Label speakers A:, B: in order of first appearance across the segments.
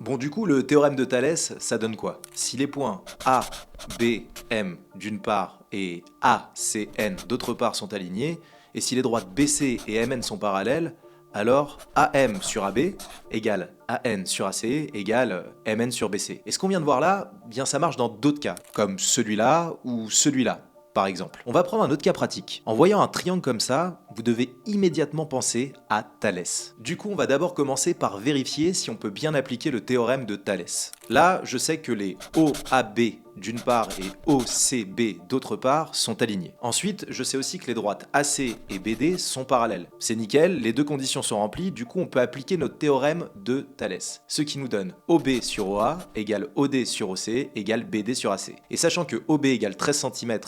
A: Bon, du coup, le théorème de Thalès, ça donne quoi? Si les points A, B, M d'une part et A, C, N d'autre part sont alignés, et si les droites BC et MN sont parallèles, alors AM sur AB égale AN sur AC égale MN sur BC. Et ce qu'on vient de voir là, bien ça marche dans d'autres cas, comme celui-là ou celui-là. Par exemple. On va prendre un autre cas pratique. En voyant un triangle comme ça, vous devez immédiatement penser à Thalès. Du coup, on va d'abord commencer par vérifier si on peut bien appliquer le théorème de Thalès. Là, je sais que les OAB d'une part et OCB d'autre part sont alignés. Ensuite, je sais aussi que les droites AC et BD sont parallèles. C'est nickel, les deux conditions sont remplies, du coup on peut appliquer notre théorème de Thalès. Ce qui nous donne OB sur OA égale OD sur OC égale BD sur AC. Et sachant que OB égale 13 cm,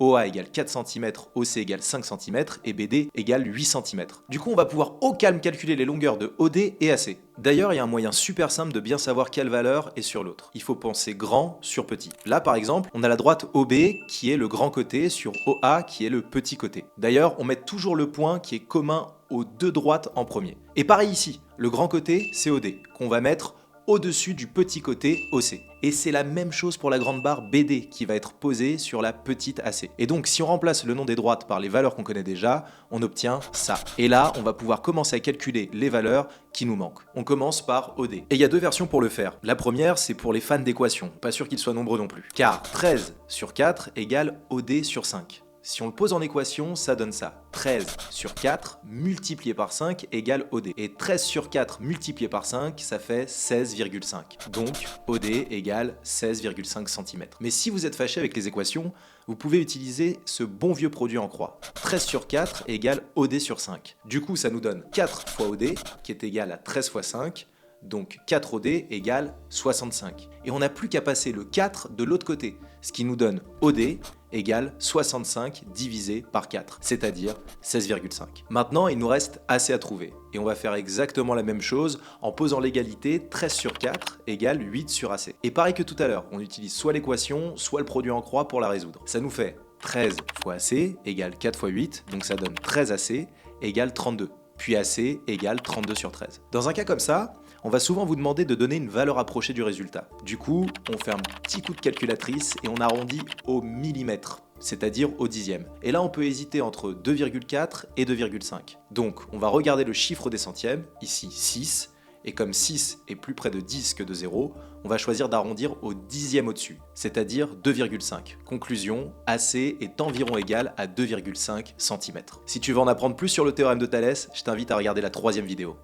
A: OA égale 4 cm, OC égale 5 cm et BD égale 8 cm. Du coup, on va pouvoir au calme calculer les longueurs de OD et AC. D'ailleurs, il y a un moyen super simple de bien savoir quelle valeur est sur l'autre. Il faut penser grand sur petit. Là, par exemple, on a la droite OB qui est le grand côté sur OA qui est le petit côté. D'ailleurs, on met toujours le point qui est commun aux deux droites en premier. Et pareil ici, le grand côté, c'est OD, qu'on va mettre au-dessus du petit côté OC. Et c'est la même chose pour la grande barre BD qui va être posée sur la petite AC. Et donc si on remplace le nom des droites par les valeurs qu'on connaît déjà, on obtient ça. Et là, on va pouvoir commencer à calculer les valeurs qui nous manquent. On commence par OD. Et il y a deux versions pour le faire. La première, c'est pour les fans d'équations. Pas sûr qu'ils soient nombreux non plus. Car 13 sur 4 égale OD sur 5. Si on le pose en équation, ça donne ça. 13 sur 4 multiplié par 5 égale OD. Et 13 sur 4 multiplié par 5, ça fait 16,5. Donc, OD égale 16,5 cm. Mais si vous êtes fâché avec les équations, vous pouvez utiliser ce bon vieux produit en croix. 13 sur 4 égale OD sur 5. Du coup, ça nous donne 4 fois OD, qui est égal à 13 fois 5. Donc 4 OD égale 65. Et on n'a plus qu'à passer le 4 de l'autre côté, ce qui nous donne OD égale 65 divisé par 4, c'est-à-dire 16,5. Maintenant, il nous reste AC à trouver. Et on va faire exactement la même chose en posant l'égalité 13 sur 4 égale 8 sur AC. Et pareil que tout à l'heure, on utilise soit l'équation, soit le produit en croix pour la résoudre. Ça nous fait 13 fois AC égale 4 fois 8, donc ça donne 13 AC égale 32. Puis AC égale 32 sur 13. Dans un cas comme ça, on va souvent vous demander de donner une valeur approchée du résultat. Du coup, on fait un petit coup de calculatrice et on arrondit au millimètre, c'est-à-dire au dixième. Et là, on peut hésiter entre 2,4 et 2,5. Donc, on va regarder le chiffre des centièmes, ici 6, et comme 6 est plus près de 10 que de 0, on va choisir d'arrondir au dixième au-dessus, c'est-à-dire 2,5. Conclusion, AC est environ égal à 2,5 cm. Si tu veux en apprendre plus sur le théorème de Thalès, je t'invite à regarder la troisième vidéo.